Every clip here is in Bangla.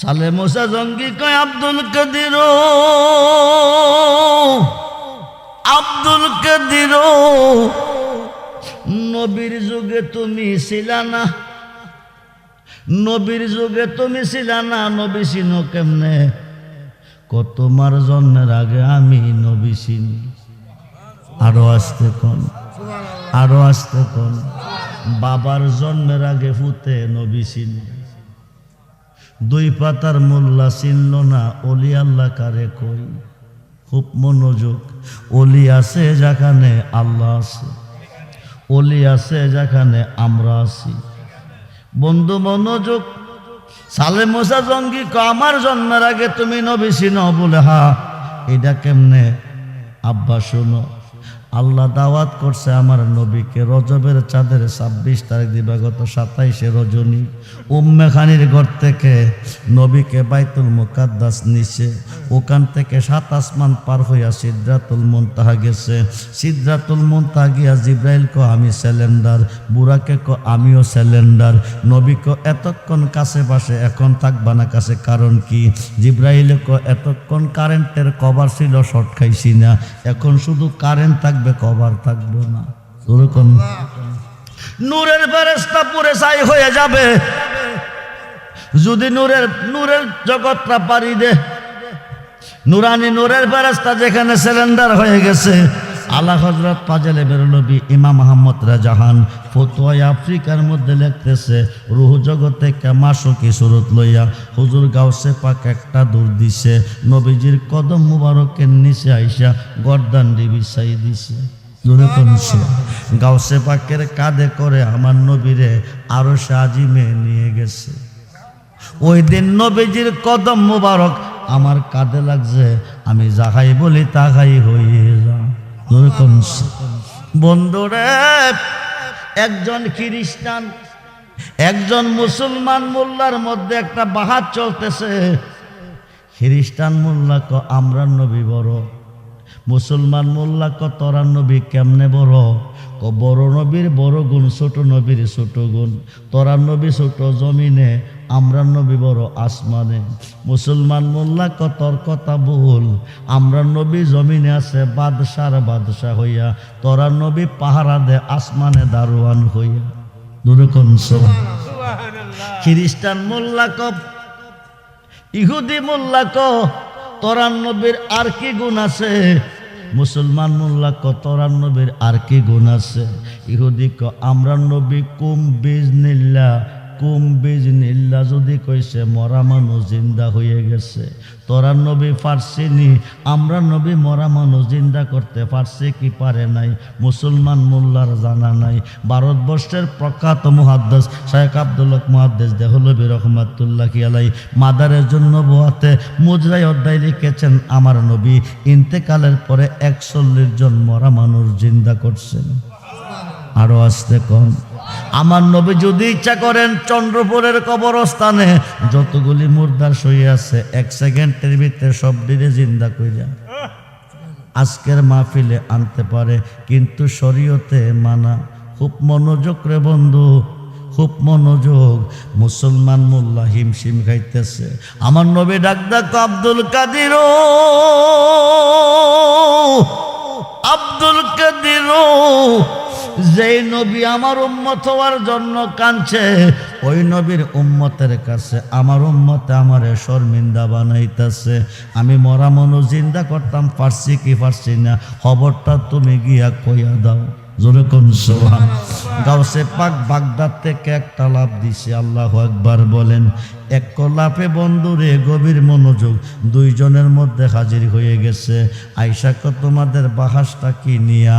সালে মোসা জঙ্গি কয় আব্দুল কাদির, আব্দুল কাদির, নবীর যুগে তুমি ছিলা না, নবীর যুগে তুমি ছিলা না, নবী চিনো কেমনে? কত তোমার জন্মের আগে আমি নবী চিনি। আরো আসতে কোন, আরো আসতে কোন। বাবার জন্মের আগে ফুতে নবী চিনি। দুই পাতার মোল্লা চিনল না অলি আল্লাহ কারে কই। খুব মনোযোগ। অলি আছে যেখানে আল্লাহ আছে, অলি আছে যেখানে আমরা আছি। বন্ধু মনোযোগ। সালে মোসা জঙ্গি আমার জন্মের আগে তুমি নবী চিনো বলে, হা এটা কেমনে? আব্বা শোনো, আল্লাহ দাওয়াত করছে আমার নবীকে রজবের চাঁদের 26 তারিখ দিবাগত 27 রজনী উম্মে খানির ঘর থেকে নবীকে বাইতুল মুকাদ্দাস নিছে। ওখান থেকে 7 আসমান পার হইয়া সিদরাতুল মুনতাহা গেছে। সিদরাতুল মুনতাহা গিয়া জিব্রাইল কো আমি সিলিন্ডার, বুরাকে কো আমিও সিলিন্ডার। নবী কো এতক্ষণ কাছে পাশে, এখন থাকবা না কাছে, কারণ কি? জিব্রাইল কো এতক্ষণ কারেন্টের কভার ছিল, শর্ট খাইছি না, এখন শুধু কারেন্ট থাকবে, কভার থাকবো না। ওরকম নূরের ফেরেশতা পুরে ছাই হয়ে যাবে যদি নূরের জগৎটা পারি দে। নুরানি নূরের ফেরেশতা যেখানে সিলিন্ডার হয়ে গেছে। আলা হযরত ফাজলে বেরলবি ইমাম আহমদ রাজাহান ফতোয়া আফ্রিকার মধ্যে লিখতেছে, রূহ জগতে কামাশকি সুরত লইয়া হুজুর গাউসে পাক একটা দূর দিছে, নবীজির কদম মুবারকের নিচে আইসা গর্দান বিছাই দিছে। জোরে কোনছে গাউসে পাকের কাঁধে করে আমার নবীরে আরশে আজিমে নিয়ে গেছে। ওই দিন নবীজির কদম মুবারক আমার কাঁধে লাগছে, আমি যাহাই বলি তাহাই হয়ে যা। বন্ধুরে, একজন খ্রিস্টান একজন মুসলমান মোল্লার মধ্যে একটা বাহাত চলতেছে। খ্রিস্টান মোল্লা ক আমরা নবী বড়, মুসলমান মোল্লা ক তোরা নবী কেমনে বড়? ক বড় নবীর বড় গুণ, ছোট নবীর ছোট গুণ। তোরা নবী ছোট জমিনে, আমরা নবী বড় আসমানে। মুসলমান মোল্লা ক তোর কথা ভুল, আমরা নবী জমিনে আছে বাদশার বাদশাহ হইয়া, তোরা নবী পাহারা দে আসমানে দারোয়ান হইয়া। দুরকম খ্রিস্টান মোল্লা ক, ইহুদি মোল্লা ক তোরা নবীর আর কি গুণ আছে? মুসলমান মোল্লা ক তোরা নবীর আর কি গুণ আছে? ইহুদি ক আমরা নবী কুম বিজনিল্লাহ, কুম বিজনিল্লাহ যদি কইছে মরা মানুষ জিন্দা হয়ে গেছে। তোরা নবী ফার্সিনি, আমরা নবী মরা মানুষ জিন্দা করতে পারছে কি পারে নাই? মুসলমান মোল্লার জানা নাই। ভারতবর্ষের প্রখ্যাত মুহাদ্দিস শেখ আব্দুল হক মুহাদ্দিস দেহলভী রহমাতুল্লাহি আলাইহি মাদারের জন্য বোয়াতে মুজরাই অধ্যায় লিখেছেন, আমার নবী ইন্তেকালের পরে 41 জন মরা মানুষ জিন্দা করছেন। আরো আসতে কোন, আমার নবী যদি ইচ্ছা করেন চন্দ্রপুরের কবরস্থানে যতগুলি মুর্দার শুয়ে আছে 1 সেকেন্ডের ভিতরে সব দিনে জিন্দা কইরা আজকের মাহফিলে আনতে পারে, কিন্তু শরীয়তে মানা। খুব মনোযোগ রে বন্ধু, খুব মনোযোগ। মুসলমান মোল্লা হিমশিম খাইতেছে। আমার নবী ডাক ডাক আব্দুল কাদির, আব্দুল কাদির, যেই নবী আমার উম্মত হওয়ার জন্য কাঁদছে, ওই নবীর উম্মতের কাছে আমার উম্মতে আমারে শর্মিন্দা বানাইতেছে। আমি মরা মানুষ জিন্দা করতাম, পারছি কি পারছি না, খবরটা তুমি গিয়া কইয়া দাও। জোরে কোন সুবহানাল্লাহ। গাউসে পাক বাগদাদ থেকে একটা লাভ দিছে, আল্লাহু আকবার বলেন। এক লাফে বন্ধুরে গভীর মনোযোগ, 2 জনের মধ্যে হাজির হয়ে গেছে। আয়েশা ক তোমাদের বাহাসটা কি নিয়া?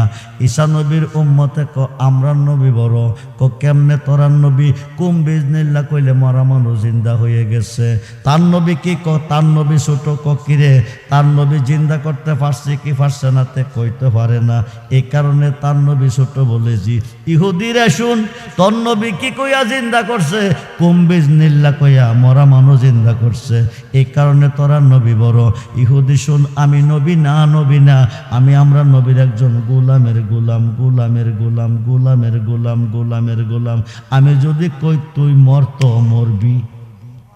ঈসা নবীর উম্মতে ক আমরা নবী বড়। ক কেমনে তোরা নবী? কুম বিজনিল্লাহ কইলে মরা মানুষ জিন্দা হয়ে গেছে। তার নবী কি? ক তার নবী ছোট। ক কিরে তার নবী জিন্দা করতে পারছে কি পারছে না তে কইতে পারে না, এই কারণে তার নবী ছোট বলেছি। ইহুদিরা শুন, তোর নবী কি কইয়া জিন্দা করছে? কুম বিজনিল্লাহ কইয়া মরা মানুষ জিন্দা করছে, এই কারণে তোরা নবী বড়। ইহুদি শুন, আমি নবী না, নবী না, আমি আমরা নবীর একজন গোলামের গোলাম, গোলামের গোলাম, গোলামের গোলাম, গোলামের গোলাম। আমি যদি কই তুই মর তো মরবি।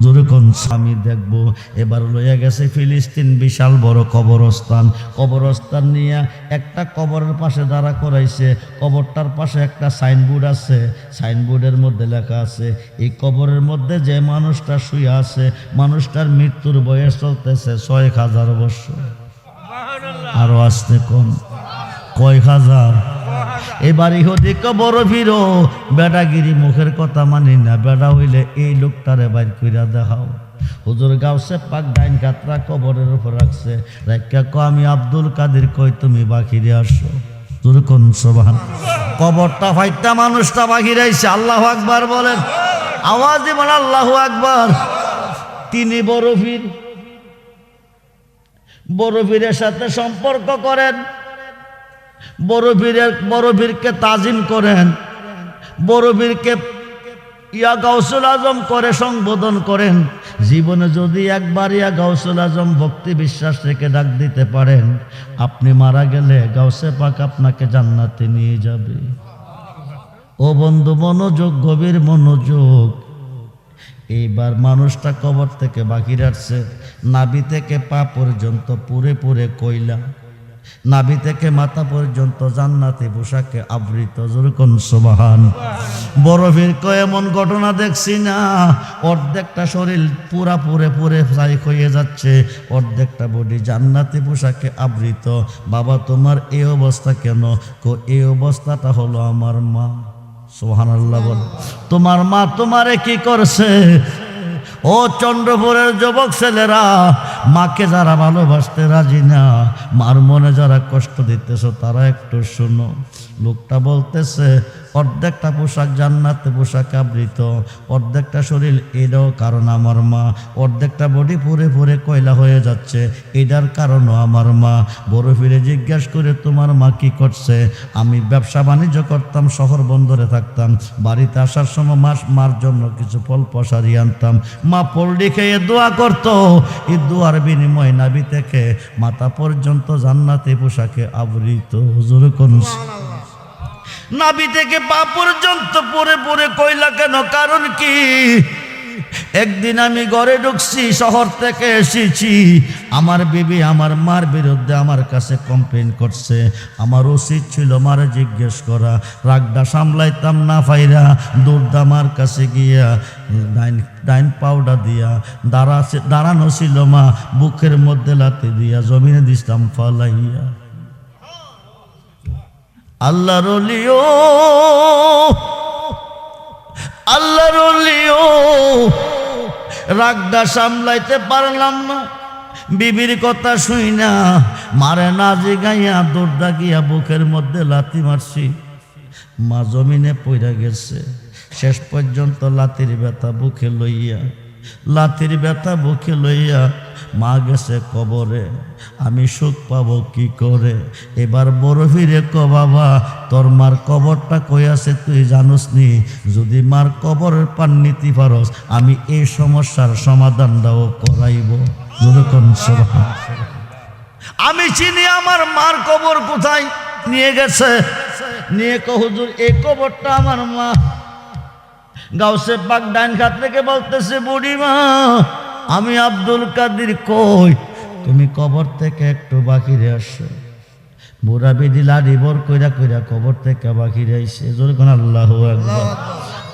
জোরে কোন আমি দেখবো। এবার লইয়া গেছে ফিলিস্তিন, বিশাল বড় কবরস্থান। কবরস্থান নিয়ে একটা কবরের পাশে দাঁড়া করাইছে। কবরটার পাশে একটা সাইনবোর্ড আছে, সাইনবোর্ডের মধ্যে লেখা আছে এই কবরের মধ্যে যে মানুষটা শুয়ে আছে, মানুষটার মৃত্যুর বয়স চলতেছে ৬,০০০ বছর। আরো আসতে কম, কয় হাজার। এবার ইহুদিকে বড় ভিড়ো, বেড়াগিরি মুখের কথা মানি না, বেড়া হইলে এই লোকটারে বাইর কইরা দেখাও। হুজুর গাউসে পাক ডাইন কাতরা কবরের উপর রাখছে, রাখা কো আমি আব্দুল কাদের, কই তুমি বাকিরে আসো। জোরে কোন সুবহান। কবরটা ফাইটা মানুষটা বাকিরে আইছে। আল্লাহু আকবার বলেন, আওয়াজ দিবেন আল্লাহু আকবার। তিনি বড় ভিড়, বড় ভিড়ের সাথে সম্পর্ক করেন, বড় বীরকে তাজিম করেন, বড় বীরকে ইয়া গাউসুল আজম করে সম্বোধন করেন। জীবনে যদি একবার ইয়া গাউসুল আজম ভক্তি বিশ্বাস রেখে ডাক দিতে পারেন, আপনি মারা গেলে গাউসে পাক আপনাকে জান্নাতে নিয়ে যাবে। ও বন্ধু মনোযোগ, গভীর মনোযোগ। এইবার মানুষটা কবর থেকে বাকি রাখছে, নাভি থেকে পা পর্যন্ত পুরে পুরে কয়লা, নাভি থেকে মাথা পর্যন্ত জান্নাতি পোশাকে আবৃত। যেরকম সুবহান। বরফের এমন ঘটনা দেখছি না, অর্ধেকটা শরীর পুরা পুরে পুরে ছাই হয়ে যাচ্ছে, অর্ধেকটা বডি জান্নাতি পোশাকে আবৃত। বাবা তোমার এই অবস্থা কেন? এই অবস্থাটা হলো আমার মা। সুবহানাল্লাহ বল। তোমার মা তোমারে কি করছে? ও চন্দ্রপুরের যুবক ছেলেরা, মাকে যারা ভালোবাসতে রাজি না, মার মনে যারা কষ্ট দিতেছ, তারা একটু শুনো। লোকটা বলতেছে অর্ধেকটা পোশাক জান্নাতে পোশাক আবৃত, অর্ধেকটা শরীর, এটাও কারণ আমার মা। অর্ধেকটা বডি পুরে পুরে কয়লা হয়ে যাচ্ছে, এটার কারণও আমার মা। বড় ফিরে জিজ্ঞাসা করে তোমার মা কি করছে? আমি ব্যবসা বাণিজ্য করতাম, শহর বন্দরে থাকতাম, বাড়িতে আসার সময় মার জন্য কিছু ফল প্রসারি আনতাম। মা পল্লি খেয়ে দোয়া করতো, এই দোয়ার বিনিময় নাভি থেকে মাথা পর্যন্ত জান্নাতি পোশাকে আবৃত। হুজুর কোন নাভি থেকে পা পর্যন্ত পরে পরে কয়লা কেন? কারণ কি? একদিন আমি ঘরে ঢুকছি, শহর থেকে এসেছি, আমার বিবি আমার মার বিরুদ্ধে আমার কাছে কমপ্লেন করছে। আমার উচিত ছিল মারে জিজ্ঞেস করা, রাগটা সামলাইতাম না পাইরা দৌড়দা মার কাছে গিয়া ডাইন পাউডার দিয়া দাঁড়ানো ছিল মা, বুকের মধ্যে লাথি দিয়া জমিনে দিতাম ফালাইয়া। আল্লাহর ওলিও, আল্লাহর ওলিও, রাগটা সামলাইতে পারলাম না, বিবির কথা শুই না, মারে না জিগাইয়া দৌড়দা গিয়া বুকের মধ্যে লাথি মারছি। মা জমিনে পইরা গেছে। শেষ পর্যন্ত লাথির ব্যথা বুকে লইয়া, লাথির ব্যথা বুকে লইয়া মা গেছে কবরে। আমি সুখ পাবো কি করে? এবার বড় ফিরে ক বাবা, তোর মার কবরটা কই আছে তুই জানোস নি? যদি মার কবরের পান নিতে পারস, আমি এই সমস্যার সমাধানটাও করাইব। যেরকম সুবহান। আমি চিনি আমার মার কবর কোথায় নিয়ে গেছে। নিয়ে কো হুজুর এই কবরটা আমার মা। গাউসে পাক ডাইন খাত থেকে বলতেছে, বুড়িমা আমি আব্দুল কাদের, কই তুমি কবর থেকে একটু বাকিরে আসো। বুড়া বিধি লাড়ি বর কইরা কইরা কবর থেকে বাকিরে আইসে। যখন আল্লাহু আকবার।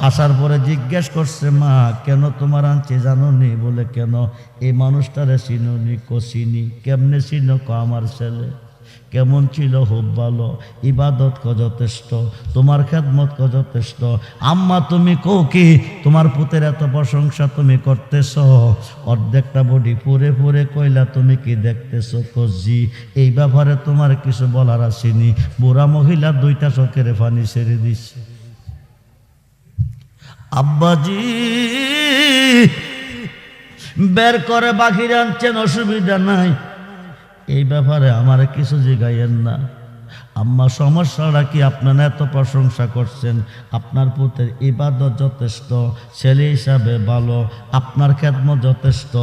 আসার পরে জিজ্ঞেস করছে, মা কেন তোমার আনছে জানো নি? বলে কেন? এই মানুষটারে চিনুনি? চিনি। কেমনে চিনো? আমার ছেলে কেমন ছিল? খুব ভালো, ইবাদত ক যথেষ্ট, তোমার খেদমত ক যথেষ্ট। আম্মা তুমি কো কি তোমার পুতের এত প্রশংসা তুমি করতেছ? অর্ধেকটা বডি পুরে পুরে কইলা তুমি কি দেখতেছ? জি। এই ব্যাপারে তোমার কিছু বলার আসেনি। বুড়া মহিলা দুইটা চোখের পানি ছেড়ে দিচ্ছে। আব্বাজি বের করে বাকিরে আনছেন, অসুবিধা নাই, এই ব্যাপারে আমার কিছু জিগাইয়েন না। আম্মা সমস্যাটা কি? আপনারা এত প্রশংসা করছেন, আপনার পুত্রের ইবাদত যথেষ্ট, ছেলে হিসাবে ভালো, আপনার খেদমত যথেষ্ট,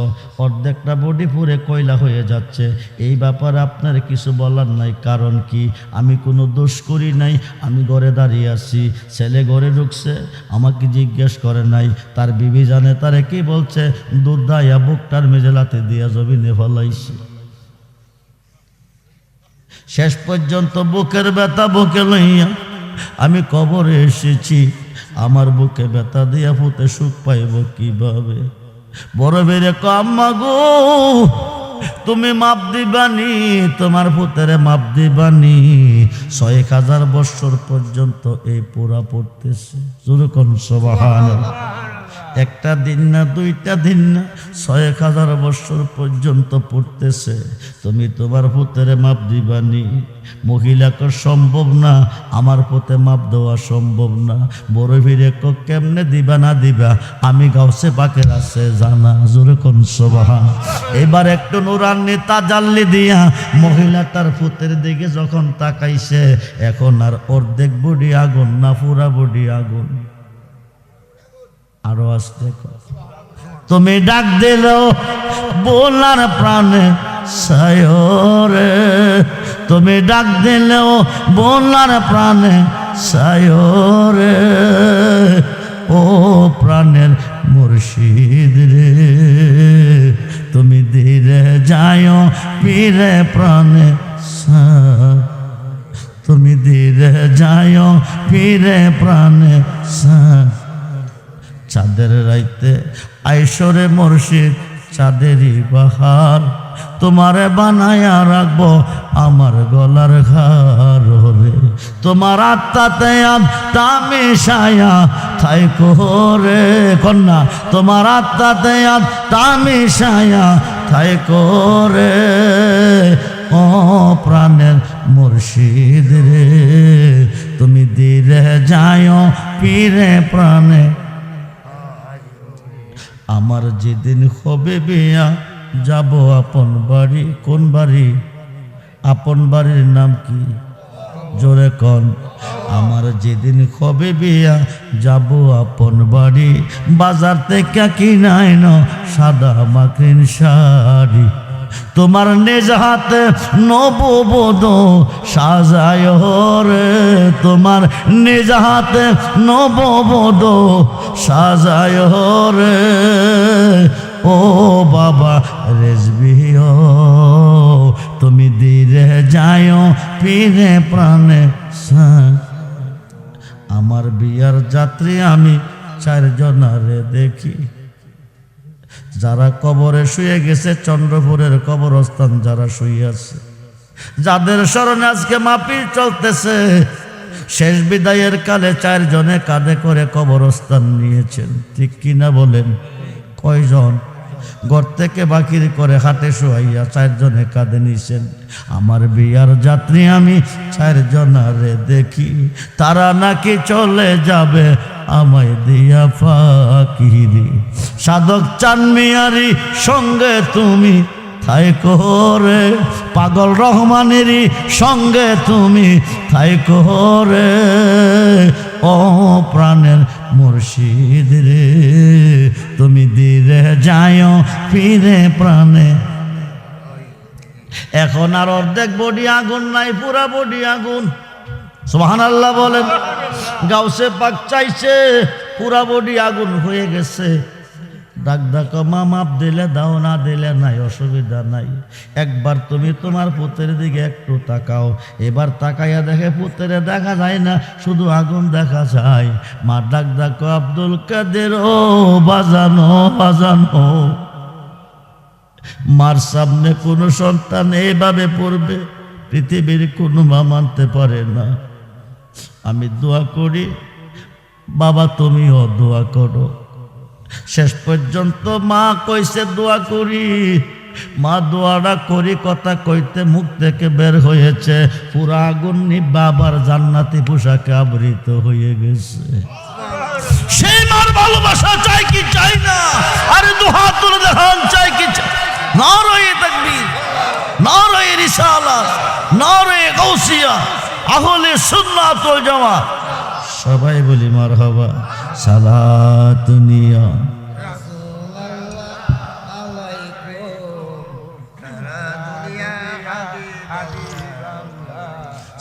অর্ধেকটা বডি পুরে কয়লা হয়ে যাচ্ছে, এই ব্যাপারে আপনার কিছু বলার নাই? কারণ কি? আমি কোনো দোষ করি নাই, আমি ঘরে দাঁড়িয়ে আছি, ছেলে ঘরে ঢুকছে, আমাকে জিজ্ঞেস করে নাই, তার বিবি জানে তারে কি বলছে, দুধ দাইয়া বুকটার মেজেলাতে দিয়া জমিনে ফলাইছে। শেষ পর্যন্ত বুকের ব্যথা বুকে লইয়া আমি কবরে এসেছি, আমার বুকে ব্যথা দিয়া পুতে সুখ পাইব কিভাবে? বড় বেড়ে আম্মা গো, তুমি মাপ দিবানি, তোমার পুতেরে মাপ দিবানি। ৬,০০০ বছর পর্যন্ত এই পোড়া পড়তেছে। যেরকম সুবহানাল্লাহ। একটা দিন না, দুইটা দিন না, ৬,০০০ বছর পর্যন্ত পড়তেছে। তুমি তোমার পুতেরে মাপ দিবানি? মহিলাকে সম্ভব না, আমার পুতে মাপ দেওয়া সম্ভব না। বড় ভিড়ে কেমনে দিবা না দিবা, আমি গাউসে পাকের আছে জানা। জোরে কোন সুবহান। এবার একটু নুরান্নি তাজাল্লি দিয়া মহিলাটার পুতের দিকে যখন তাকাইছে, এখন আর অর্ধেক বডি আগুন না, পুরা বডি আগুন। আরো আসতে, তুমি ডাক দিল বোলার প্রাণে সায়রে, তুমি ডাক দিল বোলার প্রাণে সায়রে, ও প্রাণের মুর্শিদ রে, তুমি ধীরে যায় পীরে প্রাণে, তুমি ধীরে যায় পীরে প্রাণে। চাঁদের রাইতে আইসরে মুর্শিদ চাঁদেরই বাহার, তোমারে বানায়া রাখবো আমার গলার ঘার রে, তোমার আত্মাতে আত্মা মিশায়া থাইকো রে কন্যা, তোমার আত্মাতে আত্মা মিশায়া থাইকো রে, ও প্রাণের মুর্শিদ রে, তুমি ধীরে যায় পীরে প্রাণে। আমার যেদিন হবে বিয়া যাব আপন বাড়ি। কোন বাড়ি? আপন বাড়ির নাম কি? জোরে কন। আমার যেদিন হবে বিয়া যাব আপন বাড়ি, বাজার থেকে কিনাই ন সাদা মাকড়িন শাড়ি, তোমার নিজ হাতে নববধ সাজায় রে, তোমার নিজ হাতে নববধ সাজায় রে, ও বাবা রেজবিও, তুমি ধীরে যায় পীরে প্রাণে। আমার বিয়ার যাত্রী আমি 4 জনারে দেখি, যারা কবরে শুয়ে গেছে, চন্দ্রপুরের কবরস্থান যারা শুয়ে আছে, যাদের স্মরণে আজকে মাহফিল চলতেছে, শেষ বিদায়ের কালে 4 জনে কাঁধে করে কবরস্থান নিয়েছেন। ঠিক কিনা বলেন? কয়জন? ঘর থেকে বাকির করে হাটে শোয়াইয়া 4 জনে কাঁধে নিয়েছেন। আমার বিয়ার যাত্রী আমি 4 জনারে দেখি, তারা নাকি চলে যাবে আমায় দিয়া ফাকিরি। সাধক চান মিয়ারি সঙ্গে তুমি থাইকো রে, পাগল রহমানেরই সঙ্গে তুমি থাইকো রে, ও প্রাণের মুর্শিদ রে, তুমি ধীরে যায় পীরে প্রাণে। এখন আর অর্ধেক বডি আগুন নাই, পুরা বডি আগুন। সুবহানাল্লাহ বলেন। গাউসে পাক চাইছে, পুরা বডি আগুন হয়ে গেছে। ডাক ডাকো মা, মাপ দিলে দাও, না দিলে নাই, অসুবিধা নাই। একবার তুমি তোমার পুত্রের দিকে একটু তাকাও। এবার তাকাইয়া দেখে পুত্রে দেখা যায় না, শুধু আগুন দেখা যায়। মা ডাক ডাকো আব্দুল কাদের, ও বাজানো বাজানো। মার সামনে কোনো সন্তান এইভাবে পড়বে পৃথিবীর কোনো মা মানতে পারে না। আমি দোয়া করি, বাবা তুমিও দোয়া করো। শেষ পর্যন্ত মা কইছে দোয়া করি, মা দোয়াটা করি কথা কইতে মুখ থেকে বের হয়েছে, পুরা আগুন বাবার জান্নাতি পোশাকে আবৃত হয়ে গেছে। সেই মার ভালোবাসা চাই কি চাই না? আরে দুহাত তুলে দেখান, চাই কি চাই? নারায়ে তাকবীর, নারায়ে রিসালাত, নারায়ে গাউস গাউসিয়া আহলে সুন্নাত ওয়াল জামাত সবাই বলি মারহাবা সালাত নিয়া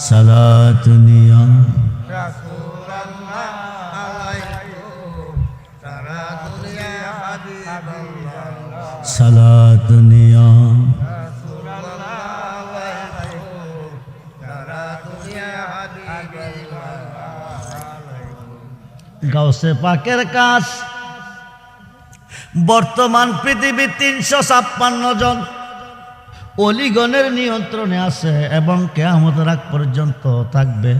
সালাত নিয়া সালাত নিয়া গাউসে পাকের কাজ বর্তমান পৃথিবীর 356 জন অলিগণের নিয়ন্ত্রণে আছে এবং কিয়ামতের আগ পর্যন্ত থাকবে।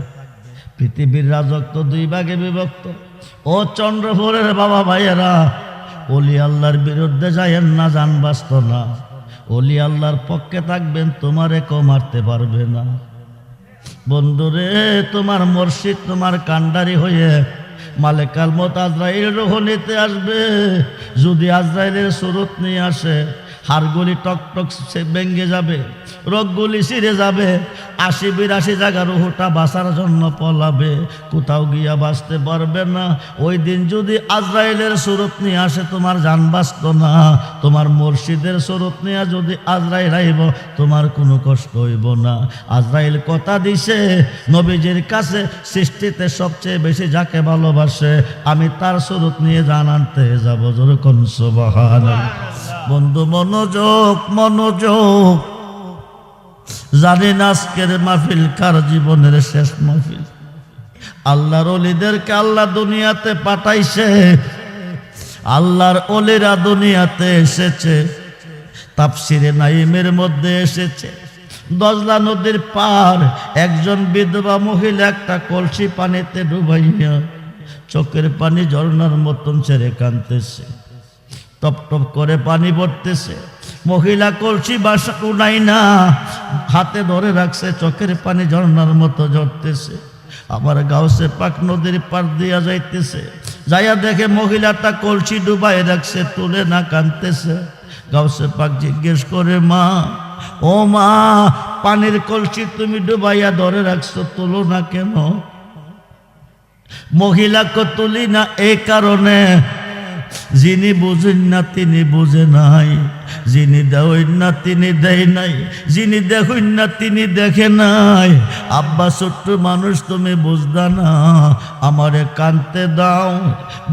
পৃথিবীর রাজত্ব 2 ভাগে বিভক্ত। ও চন্দ্রপুরের বাবা ভাইয়েরা, ওলি আল্লাহর বিরুদ্ধে যায়েন না, জান বাঁচত না। ওলি আল্লাহর পক্ষে থাকবেন, তোমারে কেউ মারতে পারবে না। বন্ধুরে, তোমার মুর্শিদ তোমার কান্ডারি হয়ে মালেকাল মত আজরাইল রূহ নিতে আসবে। যদি আজরাইলের সুরত নিয়ে আসে, হাড়গুলি টক টক ভেঙে যাবে, রোগগুলি ছিঁড়ে যাবে, 80-82 জায়গা রুহটা বাঁচার জন্য পলাবে, কোথাও গিয়া বাঁচতে পারবে না। ওই দিন যদি আজরাইলের সুরত নিয়ে আসে, তোমার জান বাঁচত না। তোমার মুর্শিদের সুরত নিয়ে যদি আজরাইল আইব, তোমার কোনো কষ্ট হইব না। আজরাইল কথা দিছে, নবীজির কাছে সৃষ্টিতে সবচেয়ে বেশি যাকে ভালোবাসে, আমি তার সুরত নিয়ে জান আনতে যাব। যেরকম সুবহানাল্লাহ। বন্ধু মনোযোগ, মনোযোগ। জানেন আজকের মাহফিল কার জীবনের শেষ মাহফিল? আল্লাহর ওলিদেরকে আল্লাহ দুনিয়াতে পাঠাইছে। আল্লাহর ওলিরা দুনিয়াতে এসেছে। তাফসিরে নাইমের মধ্যে এসেছে, দজলা নদীর পার একজন বিধবা মহিলা একটা কলসি পানিতে ডুবাইয়া চোখের পানি ঝর্ণার মতন ছেড়ে কাঁদতেছে। টপ টপ করে পানি পড়তেছে। মহিলা কলসি বাসা উনাই না, হাতে ধরে রাখছে, চোখের পানি ঝর্ণার মতো ঝরতেছে। আমার গাউসে পাক নদীর পার দিয়া যাইতেছে, যাইয়া দেখে মহিলাটা কলসি ডুবাই রাখছে, তুলে না, কাঁদতেছে। গাউসে পাক জিজ্ঞেস করে, মা, ও মা, পানির কলসি তুমি ডুবাইয়া ধরে রাখছো, তুলো না কেন? মহিলাকে তুলি না এই কারণে, যিনি বুঝেন না তিনি বুঝে নাই, যিনি দেন না তিনি দেয় নাই, যিনি দেখুন না তিনি দেখে নাই। আব্বা ছোট্ট মানুষ, তুমি বুঝদা না, আমারে কানতে দাও।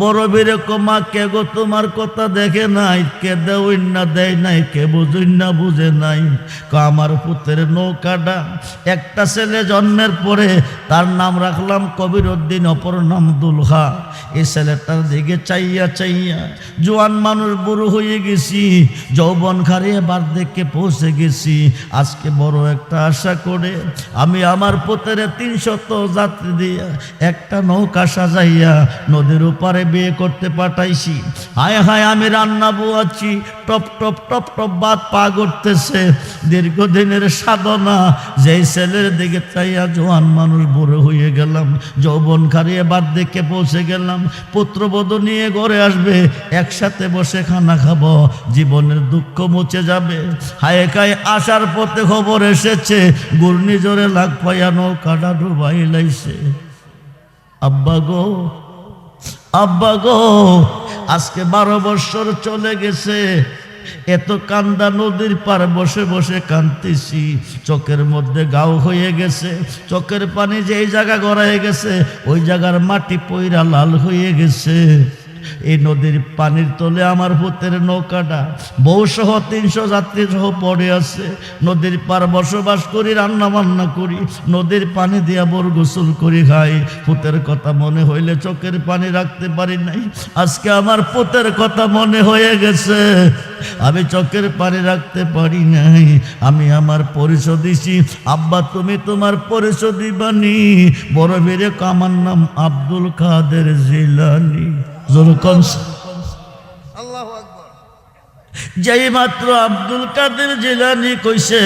বড় বীরে কমা, কে গো তোমার কথা দেখে নাই, কে দেউন না দেয় নাই, কে বুঝুন না বুঝে নাই। আমার পুতের নৌকাটা, একটা ছেলে জন্মের পরে তার নাম রাখলাম কবির উদ্দিন, অপর নাম দুলহা। এই ছেলেটার দিকে চাইয়া চাইয়া জোয়ান মানুষ বুড়ো হয়ে গেছি, যৌবন খারিয়ে বার্ধক্যে পৌঁছে গেছি। আজকে বড় একটা আশা করে আমি আমার পুতের 300 যাত্রী দিয়া একটা নৌকা সাজাইয়া নদীর ওপারে বিয়ে করতে পাঠাইছি। হায় হায়, আমি রান্না বুয়াচ্ছি, top top top top Baat পা করতেছে। দীর্ঘদিনের সাধনা, যেই ছেলের দিকে চাইয়া জোয়ান মানুষ বুড়ো হয়ে গেলাম, যৌবন খারিয়ে বার্ধক্যে পৌঁছে গেলাম। পুত্রবধূ নিয়ে ঘরে আসবে, একসাথে বসে খানা খাবো, জীবনের দুঃখ মুছে যাবে। হায় খায় আসার পথে খবর এসেছে, ঘূর্ণিঝড়ে লাগ পাইয়া নৌকাটা ডুবাই লাইছে। আব্বা গো, আব্বা গো, আজকে 12 বছর চলে গেছে। এত কান্দা, নদীর পার বসে বসে কাঁদতেছি, চোখের মধ্যে গাও হয়ে গেছে। চোখের পানি যেই জায়গা গড়ায় গেছে, ওই জায়গার মাটি পইরা লাল হয়ে গেছে। এই নদীর পানির তলে আমার পুতের নৌকাটা বউ সহ 300 যাত্রী সহ পড়ে আছে। নদীর পার বসবাস করি, রান্না বান্না করি, নদীর পানি দিয়া বোর গোসল করি, খাই। পুতের কথা মনে হইলে চোখের পানি রাখতে পারি নাই। আজকে আমার পুতের কথা মনে হয়ে গেছে, আমি চোখের পানি রাখতে পারি নাই। আমি আমার পরিচয় দিছি, আব্বা তুমি তোমার পরিচয় দিবানি। বড় বীরে আমার নাম আব্দুল কাদের জিলানী। যেই মাত্র আব্দুল কাদের জিলানী কইছে,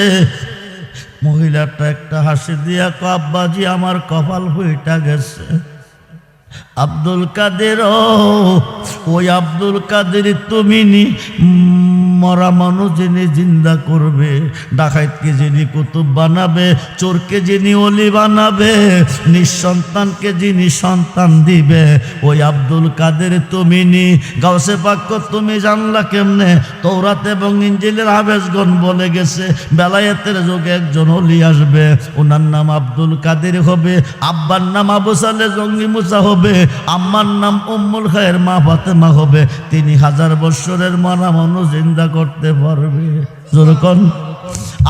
মহিলাটা একটা হাসি দিয়া কয়, আব্বাজি আমার কপাল ফুইটা গেছে। আব্দুল কাদের, ওই আব্দুল কাদের তুমি নি? মরা মানুষ যিনি জিন্দা করবে, ডাকাইতকে যিনি কুতুব বানাবে, চোরকে যিনি অলি বানাবে, নিঃসন্তানকে যিনি সন্তান দিবে, ওই আব্দুল কাদের তুমি নি। গাউসে পাক তুমি জানলা কেমনে? তৌরাত এবং ইনজিলের হাফেজগণ বলে গেছে বেলায়েতের যুগে একজন অলি আসবে, ওনার নাম আব্দুল কাদের হবে, আব্বার নাম আবু সালে জঙ্গি মুসা হবে, আম্মার নাম উম্মুল খায়ের মা ফাতেমা হবে। 3000 বছরের মরা মানুষ জিন্দা করতে পারবে। যেরকম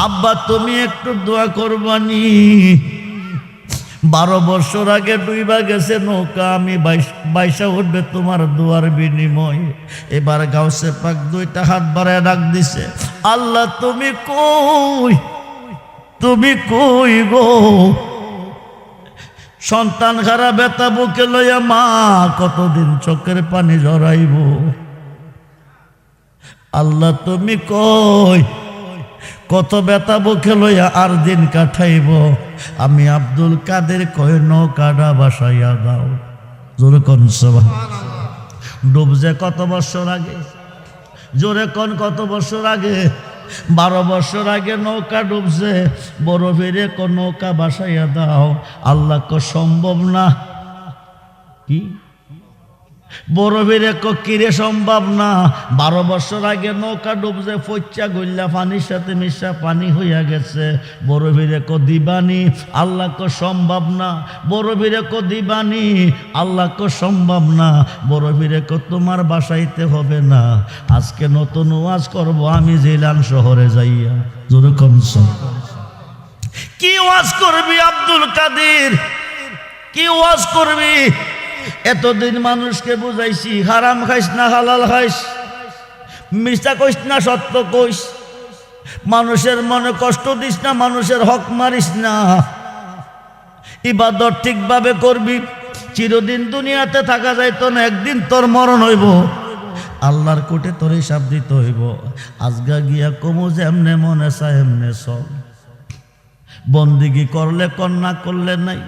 আব্বা তুমি একটু দোয়া করবানি। 12 বছর আগে ডুইবা গেছে নৌকা, আমি 22 উঠবে তোমার দোয়ার বিনিময়। এবার গাউসে পাক 2টা হাত বাড়ায় ডাক দিছে, আল্লাহ তুমি কই, তুমি কই গো? সন্তান খারা বেতা বুকে লইয়া মা কতদিন চোখের পানি জড়াইব? আল্লাহ তুমি কই, কত বেতা বুকে লইয়া আর দিন কাটাইব? আমি আব্দুল কাদের কই নৌকাটা বাসাইয়া দাও। জোরে কোন সুবহানাল্লাহ। ডুবছে কত বছর আগে? জোরে কোন কত বছর আগে? 12 বছর আগে নৌকা ডুবছে। বড় ফিরে কোন নৌকা বাসাইয়া দাও। আল্লাহ কো সম্ভব না। কি বড় ফিরে কো কিরে সম্ভব না? 12 বছর আগে নৌকা ডুবছে, ফচ্চা গইল্লা পানির সাথে মিশা পানি হইয়া গেছে। বড় ফিরে কো দিবানি। আল্লাহ কো সম্ভব না। বড় ফিরে কো দিবানি। আল্লাহ কো সম্ভব না। বড় ফিরে কো তোমার বাসাইতে হবে না, আজকে নতুন ওয়াজ করব আমি জিলান শহরে যাইয়া। জোরে কোন কি ওয়াজ করবি আব্দুল কাদের? কি ওয়াজ করবি? এতদিন মানুষকে বুঝাইছি হারাম খাইস না হালাল খাইস, মিথ্যা কইস না সত্য কইস, মানুষের মনে কষ্ট দিস না, মানুষের হক মারিস না, ইবাদত ঠিকভাবে করবি, চিরদিন দুনিয়াতে থাকা যাইতো না, একদিন তোর মরণ হইব, আল্লাহর কোটে তোর হিসাব দিতে হইব। আজগা গিয়া কমু যে এমনে মনে চায় এমনে চল, বন্দিগি করলে কর না করলে নাই,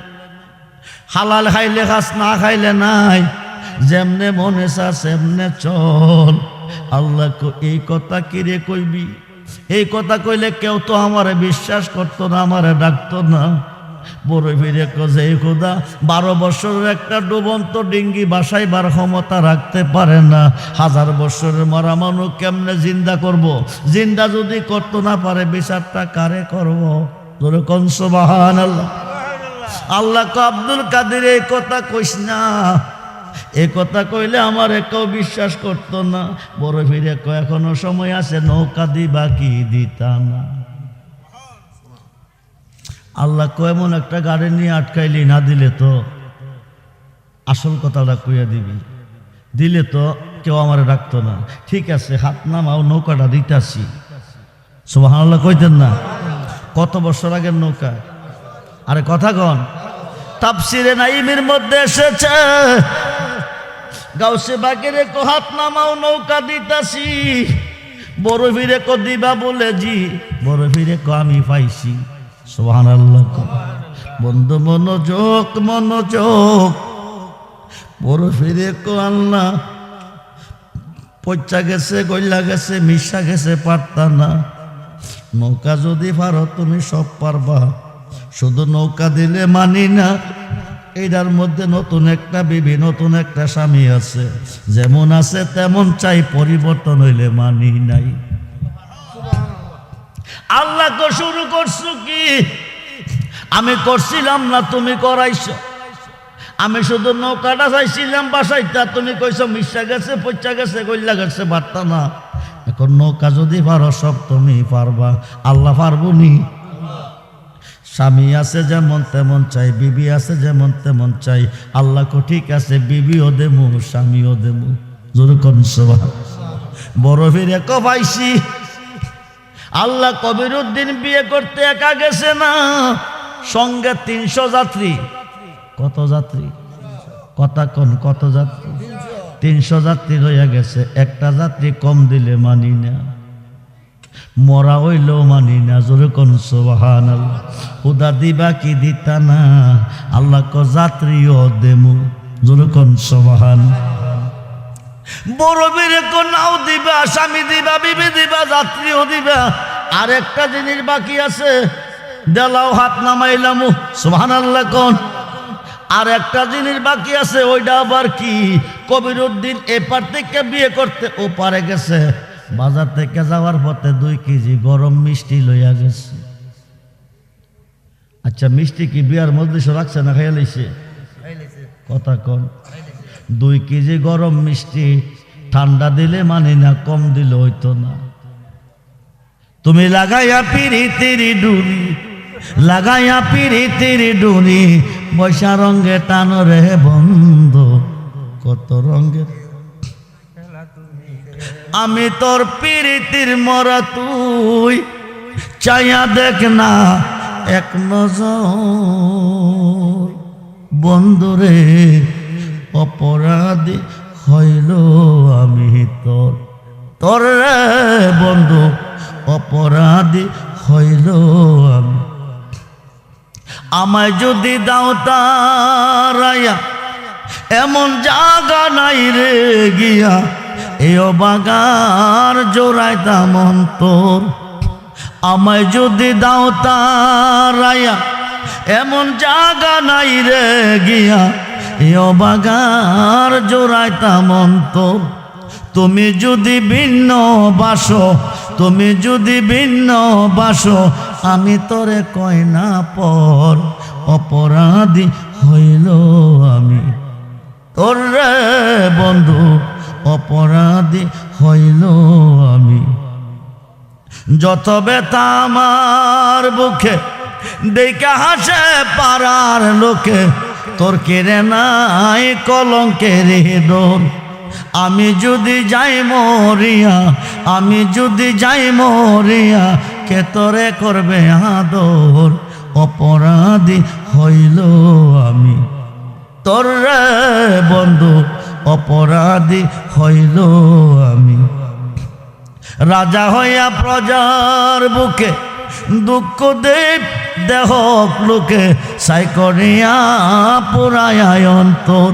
হালাল খাইলে খাস না খাইলে নাই, যেমনে মনে চা সেমনে চল। আল্লাহ এই কথা কিরে কইবি? এই কথা কইলে কেউ তো আমারে বিশ্বাস করতো না, আমারে ডাকতো না। বড় ফিরে যে খোদা 12 বছরের একটা ডুবন্ত ডিঙ্গি বাসাইবার ক্ষমতা রাখতে পারে না, 1000 বছরের মরা মানুষ কেমনে জিন্দা করব? জিন্দা যদি করতে না পারে বিচারটা কারে করব? জোরে কোন সুবহানাল্লাহ। আল্লাহ কো আব্দুল কাদের এই কথা কইস না, এই কথা কইলে আমার কেউ বিশ্বাস করতো না। বড় ফিরে কো এখনো সময় আছে, নৌকা দিবা কি দিতা না? আল্লাহ কো এমন একটা গাড়ি নিয়ে আটকাইলি, না দিলে তো আসল কথাটা কইয়া দিবি, দিলে তো কেউ আমারে ডাকতো না। ঠিক আছে হাত নামাও, নৌকাটা দিতাছি। সুবহানাল্লাহ কইতেন না? কত বছর আগের নৌকা? আরে কথা কন। তাফসিরে নাইমের মধ্যে এসেছে গাউসে বাকেরে কো হাত নামাও, নৌকা দিতাছি। বড় ফিরে কো দিবা বলে জি, বড় ফিরে কো আমি পাইছি। সুবহানাল্লাহ। বন্ধু মনোযোগ মনোযোগ। বড় ফিরে কো আল্লাহ পচা গেছে, গইলা গেছে, মিশা গেছে, পারতা না। নৌকা যদি পারো তুমি সব পারবা, শুধু নৌকা দিলে মানি না। এটার মধ্যে নতুন একটা বিবি, নতুন একটা স্বামী আছে, যেমন আছে তেমন চাই, পরিবর্তন হইলে মানি নাই। আল্লাহ কো শুরু করছো কি? আমি করছিলাম না, তুমি করাইছো। আমি শুধু নৌকাটা চাইছিলাম বাসাইতা, তুমি কইছো মিশা গেছে, পচা গেছে, গইলা গেছে, পারতা না। এখন নৌকা যদি পারো সব তুমি পারবা, আল্লাহ পারবনি? স্বামী আছে যেমন তেমন চাই, বিবি আছে যেমন তেমন চাই। আল্লাহ কো ঠিক আছে, বিবিও দেমু স্বামীও দেমু। জোরে কোন সুবহানাল্লাহ। বড় ফিরে কো পাইছি। আল্লাহ কবিরউদ্দিন বিয়ে করতে একা গেছে না, সঙ্গে 300 যাত্রী। কত যাত্রী? কথা কোন কত যাত্রী? 300 যাত্রী হইয়া গেছে। একটা যাত্রী কম দিলে মানি না, মরা হইলেও মানি না। জোরে কোন সুবহানাল্লাহ। খুদা দিবা কি দিতা না? আল্লাহ কো যাত্রীও দেমু। জোরে কোন সুবহানাল্লাহ। বড় বীরে কন্যাও দিবা, স্বামী দিবা, বিবি দিবা, যাত্রীও দিবা। আর একটা জিনিস বাকি আছে, দেলাও হাত নামাইলাম, সুবহানাল্লাহ কোন। আর একটা জিনিস বাকি আছে, ওইটা আবার কি? কবিরউদ্দিন এপার থেকে বিয়ে করতে ও পারে গেছে, বাজার থেকে যাওয়ার পথে 2 কেজি গরম মিষ্টি লইয়া গেছে। আচ্ছা, মিষ্টি কি বিয়ার মজলিসে রাখছে না খাইয়া লইছে? কথা কন। 2 কেজি গরম মিষ্টি ঠান্ডা দিলে মানি না, কম দিলে হইতো না। তুমি লাগাইয়া পিরিতির ডুরি, লাগাইয়া পিরিতির ডুরি, বৈশা রঙে টানো রে বন্ধু, কত রঙের। আমি তোর পিরিতির মরা, তুই চাইয়া দেখ না এক নজর, বন্ধুরে অপরাধী হইল আমি তোর, তোর রে বন্ধু অপরাধী হইল আমি। আমায় যদি দাও তারাইয়া, এমন জাগা নাই রে গিয়া, এ বাগার জোড়াইতাম অন্তর। আমায় যদি দাও তারাইয়া, এমন জাগা নাই রে গিয়া, এ বাগার জোড়াইতাম অন্তর। তুমি যদি ভিন্ন বাসো, তুমি যদি ভিন্ন বাসো, আমি তোরে কই না পর, অপরাধী হইল আমি তোর রে বন্ধু, অপরাধী হইল আমি। যত ব্যথা আমার বুকে, দেখা হাসে পাড়ার লোকে, তোর কেড়ে নাই কলঙ্কের ডোর। আমি যদি যাই মরিয়া, আমি যদি যাই মরিয়া, কে তোরে করবে আদর, অপরাধী হইল আমি তোর রে বন্ধু, অপরাধী হইল আমি। রাজা হইয়া প্রজার বুকে, দুঃখ দেব দেহ লোকে, সাই করিয়া পুরায়া অন্তর।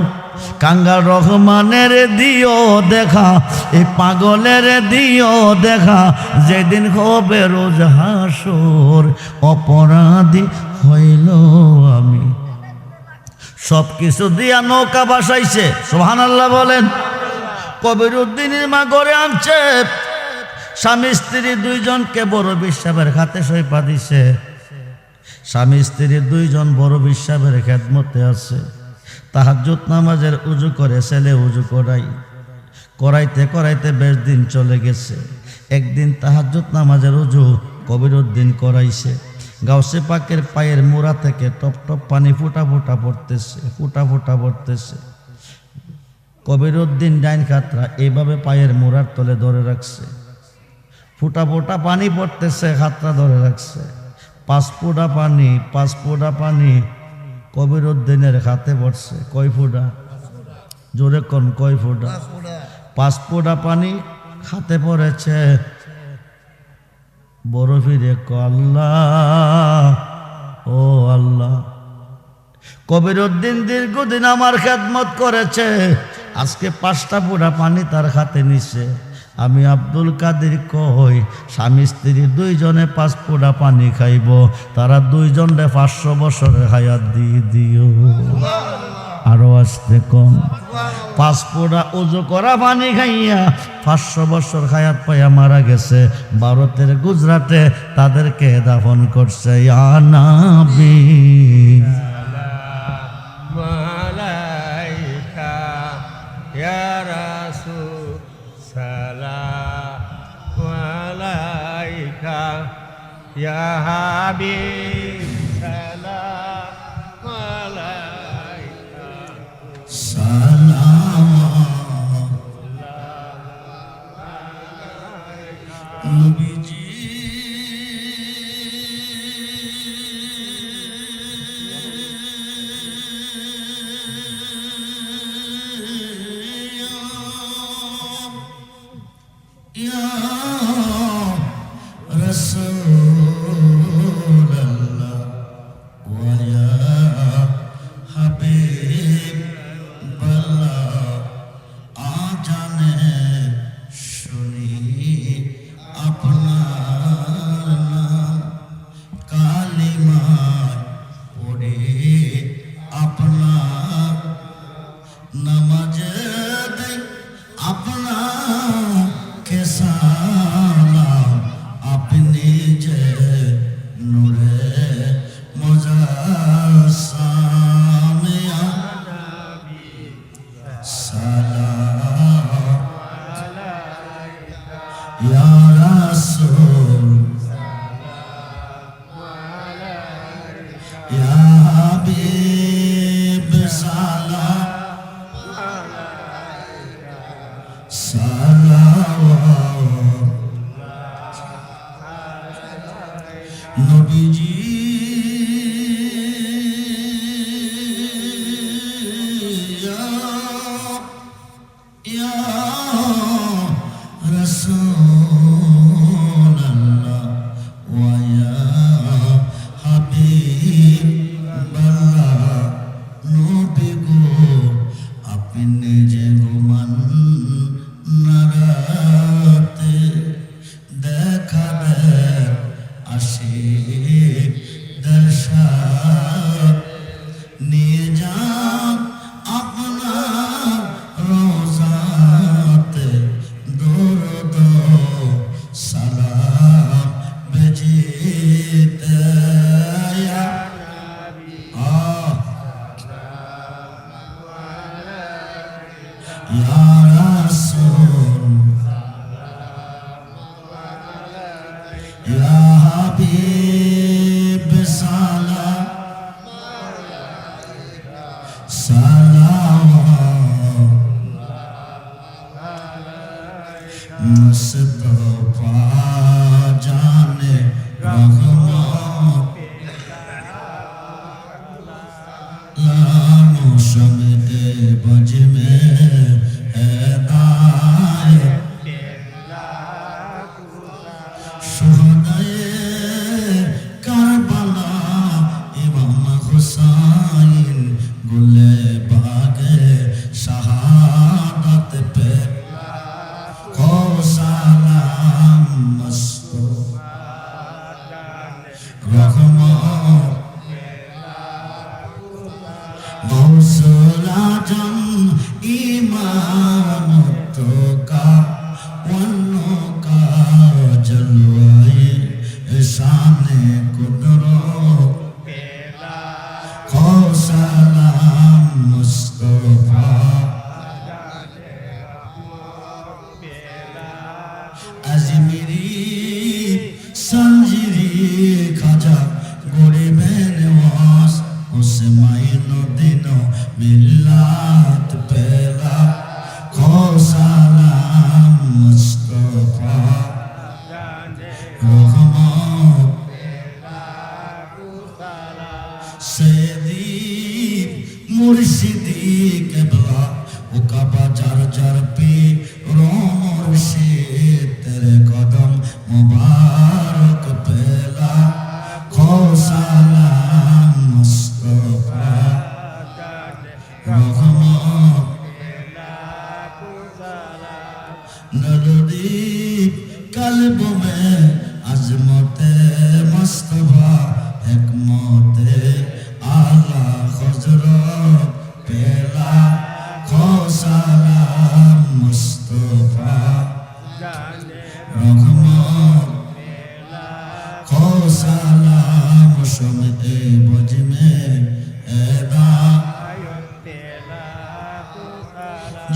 কাঙ্গাল রহমানের দিও দেখা, এই পাগলের দিও দেখা, যেদিন হবে রোজ হাসর, অপরাধী হইল আমি। সব কিছু দিয়া নৌকা বাসাইছে, সুবহানাল্লাহ বলেন। কবিরউদ্দিনের মা ঘরে আনছে, স্বামী স্ত্রী 2 জনকে বড় বিশ্বাবের খাতে সইপা দিছে। স্বামী স্ত্রী 2 জন বড় বিশ্বাবের খেদমতে আছে। তাহাজ্জুদ নামাজের উজু করে ছেলে উজু করাইতে করাইতে বেশ দিন চলে গেছে। একদিন তাহাজ্জুদ নামাজের উজু কবিরউদ্দিন করাইছে। গাউসে পাকের পায়ের মোড়া থেকে টপ টপ পানি ফুটা ফুটা পড়তেছে, ফুটা ফুটা পড়তেছে। কবিরউদ্দিন ডাইন খাতরা এইভাবে পায়ের মোড়ার তলে ধরে রাখছে, ফুটা ফুটা পানি পড়তেছে, খাতরা ধরে রাখছে। 5 ফুটা পানি, 5 ফুটা পানি কবিরউদ্দিনের হাতে পড়ছে। কয় ফুটা? জোরে কোন, কয় ফুটা? 5 ফুটা পানি হাতে পড়েছে। বড় ফিরে আল্লাহ, ও আল্লাহ, কবিরউদ্দিন দীর্ঘদিন আমার খেদমত করেছে, আজকে 5টা ফুটা পানি তার হাতে নিছে। আমি আব্দুল কাদের কই, স্বামী স্ত্রী 2 জনে 5 ফুটা পানি খাইব, তারা 2 জনে 500 বছরের হায়াত দিয়ে দিও। আরো আসতে কম, 5 ফুটা উজু করা পানি খাইয়া 500 বছর হায়াত পাইয়া মারা গেছে। ভারতের গুজরাটে তাদেরকে দাফন করছে। ইয়া নবী মালাইকা, ইয়া রাসূল সালাম আলাইকা, ইয়া হাবিব সালাম আলাইকা, সালাম নবীজি। ইয়া রাসূলুল্লাহ নবীজি ইয়া রাসূলুল্লাহ ওয়া ইয়া হাবিবাল্লাহ নবী গো আপনি যে ঘুমান না রাতে দেখা দেন আশিক দর্শক নিয়ে যান আপনার রোজাতে দরুদ সালাম বেজিতে ইয়া নবী ইয়া রাসূল ইয়া হাবিব সালাম সালাম মুস্তাফা জানে রহমত मौसम के बज में हिदायत शुहदाए करबला इमाम हुसैन गुले बागे शहादत पे को सलाम मुस्तफा रहमत गौसुल आजम इमाम का वन्नो का जलवाए शाने कुदरत को सलाम मुस्तफा अजमेरी संजीरी खाजा गरीबे नवाज उसे मायनो दिनो मिलात पहला को सलाम मुस्तफा रहमत सैयदी मुर्शिदी क़िबला उकाबा जार जार पे रो मुर्शिद तेरे कदम मुबारक पहला को सलाम मुस्तफा रहमत नजदीक कल्ब में अजमते मुस्तफा हिकमते आला हजरत पहला को सलाम मुस्तफा रहमत को सलाम शमे बज में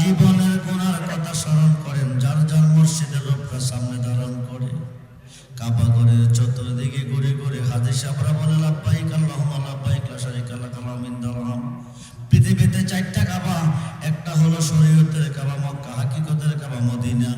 জীবনের গুনার কথা স্মরণ করেন যার যার মসজিদের লোকটা সামনে ধারণ করে কাবা ঘরের চতুর্দিকে ঘুরে ঘুরে হাজী সাহেবরা বলে লাব্বাইক আল্লাহুম্মা লাব্বাইক লা শারীকা লাক মিন দারহাম। পৃথিবীতে চারটা কাবা, একটা হলো শরীয়তের কাবা মক্কা, হাকিকতের কাবা মদিনা,